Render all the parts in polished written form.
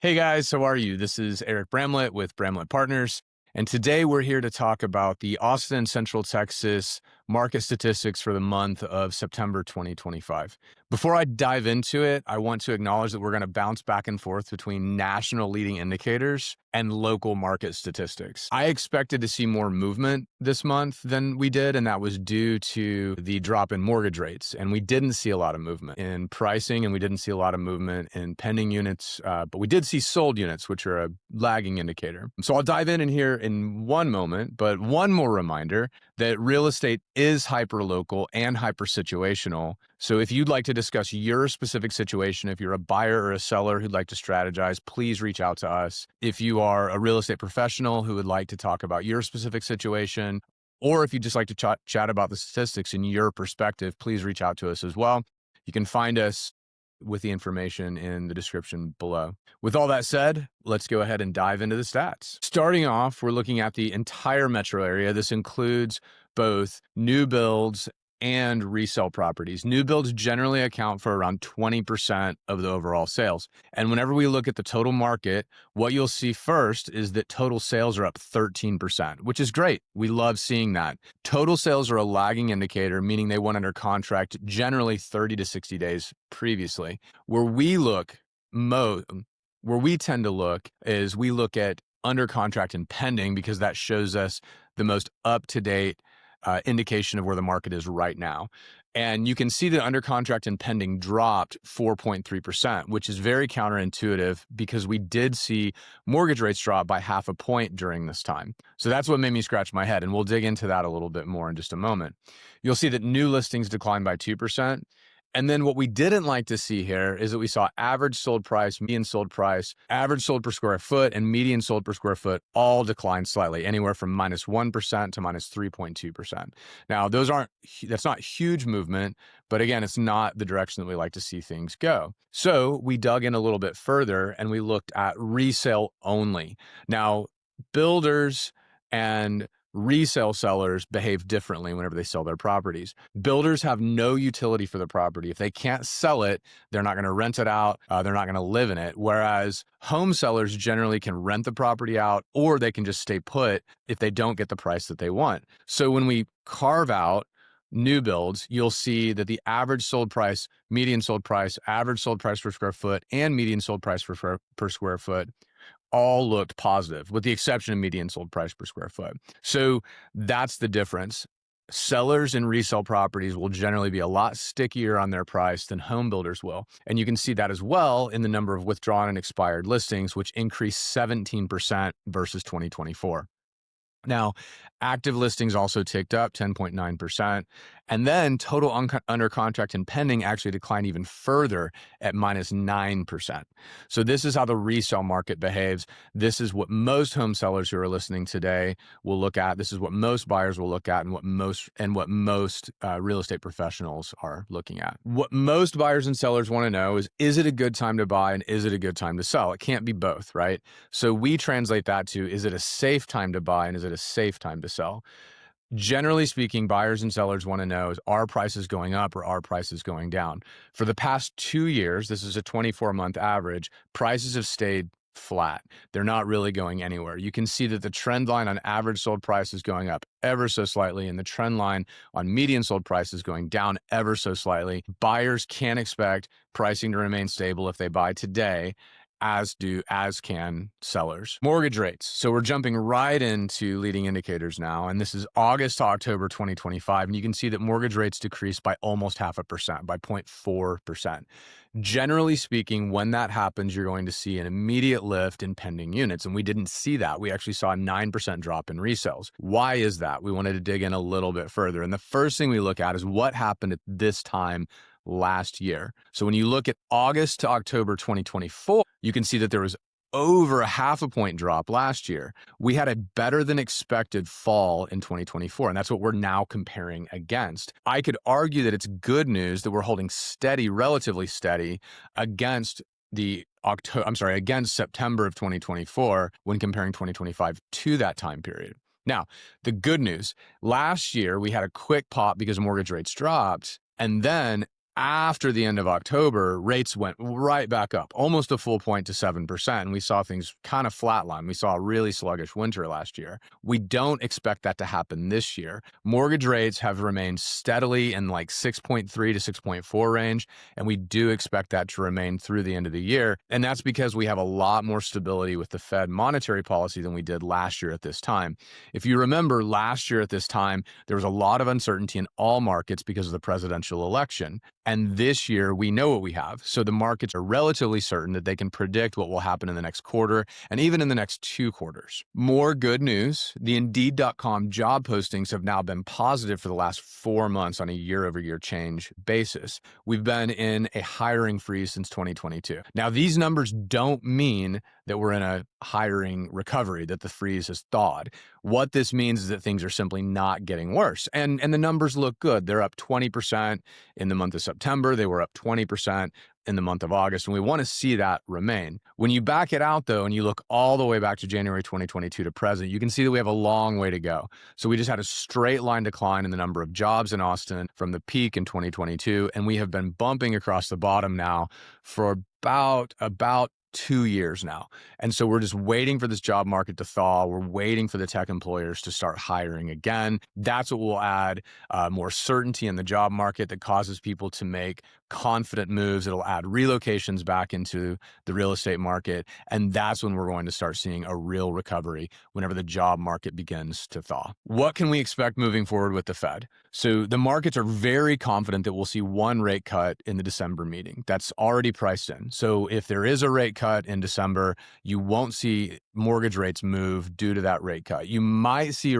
Hey guys, how are you? This is Eric Bramlett with Bramlett Partners. And today we're here to talk about the Austin and Central Texas market statistics for the month of September 2025. Before I dive into it, I want to acknowledge that we're going to bounce back and forth between national leading indicators and local market statistics. I expected to see more movement this month than we did, and that was due to the drop in mortgage rates. And we didn't see a lot of movement in pricing, and we didn't see a lot of movement in pending units, but we did see sold units, which are a lagging indicator. So I'll dive in here in one moment, but one more reminder that real estate is hyper local and hyper situational. So if you'd like to discuss your specific situation, if you're a buyer or a seller who'd like to strategize, please reach out to us. If you are a real estate professional who would like to talk about your specific situation, or if you'd just like to chat about the statistics in your perspective, please reach out to us as well. You can find us with the information in the description below. With all that said, let's go ahead and dive into the stats. Starting off, we're looking at the entire metro area. This includes both new builds and resale properties. New builds generally account for around 20% of the overall sales. And whenever we look at the total market, what you'll see first is that total sales are up 13%, which is great. We love seeing that. Total sales are a lagging indicator, meaning they went under contract generally 30 to 60 days previously. Where we tend to look is we look at under contract and pending, because that shows us the most up-to-date indication of where the market is right now. And you can see that under contract and pending dropped 4.3%, which is very counterintuitive because we did see mortgage rates drop by 0.5 point during this time. So that's what made me scratch my head. And we'll dig into that a little bit more in just a moment. You'll see that new listings declined by 2%. And then what we didn't like to see here is that we saw average sold price, median sold price, average sold per square foot, and median sold per square foot all declined slightly, anywhere from -1% to -3.2%. Now, that's not huge movement, but again, it's not the direction that we like to see things go. So we dug in a little bit further and we looked at resale only. Now, builders and resale sellers behave differently whenever they sell their properties. Builders have no utility for the property. If they can't sell it, they're not going to rent it out. They're not going to live in it. Whereas home sellers generally can rent the property out, or they can just stay put if they don't get the price that they want. So when we carve out new builds, you'll see that the average sold price, median sold price, average sold price per square foot, and median sold price per square foot all looked positive, with the exception of median sold price per square foot. So that's the difference. Sellers in resale properties will generally be a lot stickier on their price than home builders will. And you can see that as well in the number of withdrawn and expired listings, which increased 17% versus 2024. Now, active listings also ticked up 10.9%. And then total under contract and pending actually declined even further at -9%. So this is how the resale market behaves. This is what most home sellers who are listening today will look at. This is what most buyers will look at, and what most real estate professionals are looking at. What most buyers and sellers want to know is it a good time to buy and is it a good time to sell? It can't be both, right? So we translate that to, is it a safe time to buy and is it a safe time to sell? Generally speaking, buyers and sellers want to know, is are prices going up or are prices going down? For the past 2 years, this is a 24-month average, prices have stayed flat. They're not really going anywhere. You can see that the trend line on average sold price is going up ever so slightly, and the trend line on median sold price is going down ever so slightly. Buyers can expect pricing to remain stable if they buy today, as can sellers. Mortgage rates. So we're jumping right into leading indicators now, and this is August to October 2025, and you can see that mortgage rates decreased by almost 0.5%, by 0.4%. Generally speaking, when that happens, you're going to see an immediate lift in pending units, and we didn't see that. We actually saw a 9% drop in resales. Why is that? We wanted to dig in a little bit further, and the first thing we look at is what happened at this time last year. So when you look at August to October 2024, you can see that there was over a 0.5 point drop last year. We had a better than expected fall in 2024, and that's what we're now comparing against. I could argue that it's good news that we're holding steady, relatively steady, against September of 2024 when comparing 2025 to that time period. Now, the good news, last year we had a quick pop because mortgage rates dropped, and then After the end of October, rates went right back up, almost a full point to 7%. And we saw things kind of flatline. We saw a really sluggish winter last year. We don't expect that to happen this year. Mortgage rates have remained steadily in like 6.3 to 6.4 range. And we do expect that to remain through the end of the year. And that's because we have a lot more stability with the Fed monetary policy than we did last year at this time. If you remember, last year at this time, there was a lot of uncertainty in all markets because of the presidential election. And this year, we know what we have. So the markets are relatively certain that they can predict what will happen in the next quarter and even in the next 2 quarters. More good news, the Indeed.com job postings have now been positive for the last 4 months on a year-over-year change basis. We've been in a hiring freeze since 2022. Now, these numbers don't mean that we're in a hiring recovery, that the freeze has thawed. What this means is that things are simply not getting worse. And the numbers look good. They're up 20% in the month of September. They were up 20% in the month of August, and we want to see that remain. When you back it out, though, and you look all the way back to January 2022 to present, you can see that we have a long way to go. So we just had a straight line decline in the number of jobs in Austin from the peak in 2022, and we have been bumping across the bottom now for about 2 years now. And so we're just waiting for this job market to thaw. We're waiting for the tech employers to start hiring again. That's what will add more certainty in the job market that causes people to make confident moves. It'll add relocations back into the real estate market. And that's when we're going to start seeing a real recovery whenever the job market begins to thaw. What can we expect moving forward with the Fed? So the markets are very confident that we'll see one rate cut in the December meeting. That's already priced in. So if there is a rate cut in December, you won't see mortgage rates move due to that rate cut. You might see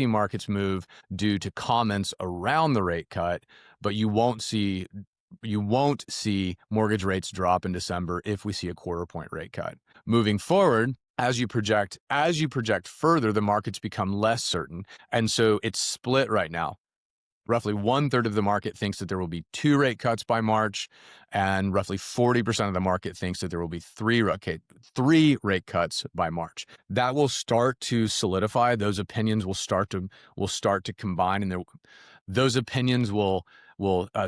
markets move due to comments around the rate cut, but you won't see mortgage rates drop in December if we see a quarter point rate cut. Moving forward, as you project further, the markets become less certain. And so it's split right now. Roughly 1/3 of the market thinks that there will be 2 rate cuts by March, and roughly 40% of the market thinks that there will be 3 rate cuts by March. That will start to solidify. Those opinions will start to combine, and those opinions will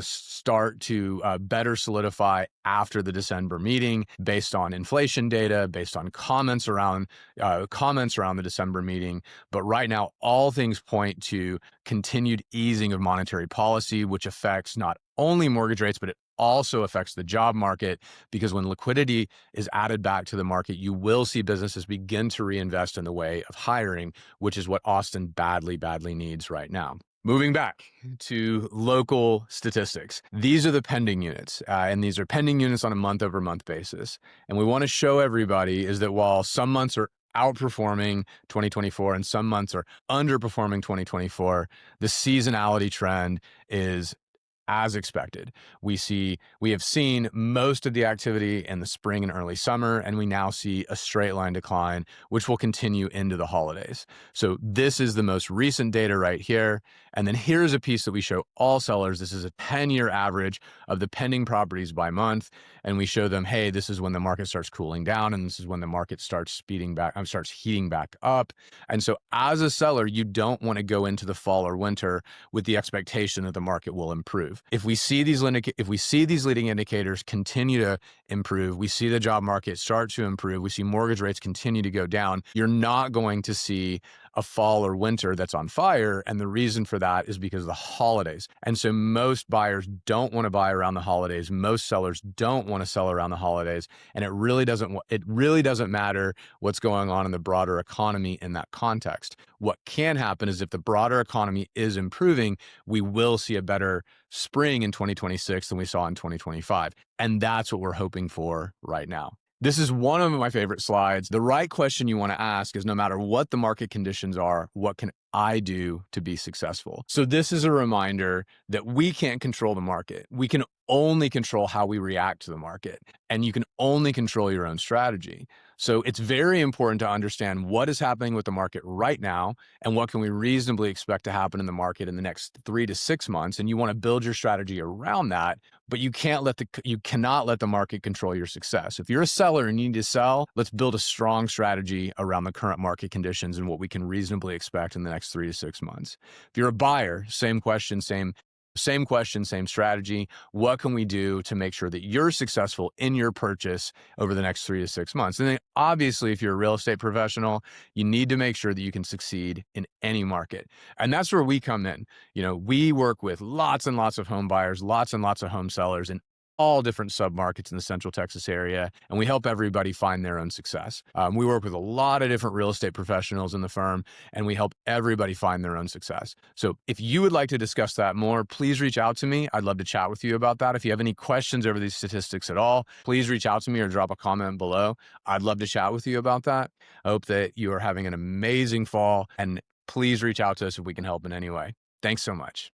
start to better solidify after the December meeting, based on inflation data, based on comments around the December meeting. But right now, all things point to continued easing of monetary policy, which affects not only mortgage rates, but it also affects the job market, because when liquidity is added back to the market, you will see businesses begin to reinvest in the way of hiring, which is what Austin badly needs right now. Moving back to local statistics, these are the pending units, and these are pending units on a month-over-month basis. And we want to show everybody is that while some months are outperforming 2024 and some months are underperforming 2024, the seasonality trend is as expected. We have seen most of the activity in the spring and early summer, and we now see a straight line decline, which will continue into the holidays. So this is the most recent data right here. And then here's a piece that we show all sellers. This is a 10-year average of the pending properties by month. And we show them, hey, this is when the market starts cooling down, and this is when the market starts heating back up. And so as a seller, you don't want to go into the fall or winter with the expectation that the market will improve. If we see these leading indicators continue to improve, we see the job market start to improve, we see mortgage rates continue to go down, you're not going to see a fall or winter that's on fire. And the reason for that is because of the holidays. And so most buyers don't want to buy around the holidays. Most sellers don't want to sell around the holidays. And it really doesn't matter what's going on in the broader economy in that context. What can happen is if the broader economy is improving, we will see a better spring in 2026 than we saw in 2025. And that's what we're hoping for right now. This is one of my favorite slides. The right question you want to ask is, no matter what the market conditions are, what can I do to be successful? So this is a reminder that we can't control the market. We can only control how we react to the market, and you can only control your own strategy. So it's very important to understand what is happening with the market right now and what can we reasonably expect to happen in the market in the next 3 to 6 months. And you want to build your strategy around that, but you cannot let the market control your success. If you're a seller and you need to sell, let's build a strong strategy around the current market conditions and what we can reasonably expect in the next 3 to 6 months. If you're a buyer, same question, same Same question, same strategy. What can we do to make sure that you're successful in your purchase over the next 3 to 6 months? And then obviously, if you're a real estate professional, you need to make sure that you can succeed in any market. And that's where we come in. We work with lots and lots of home buyers, lots and lots of home sellers in all different submarkets in the Central Texas area, and we help everybody find their own success. We work with a lot of different real estate professionals in the firm, and we help everybody find their own success. So if you would like to discuss that more, please reach out to me. I'd love to chat with you about that. If you have any questions over these statistics at all, please reach out to me or drop a comment below. I'd love to chat with you about that. I hope that you are having an amazing fall, and please reach out to us if we can help in any way. Thanks so much.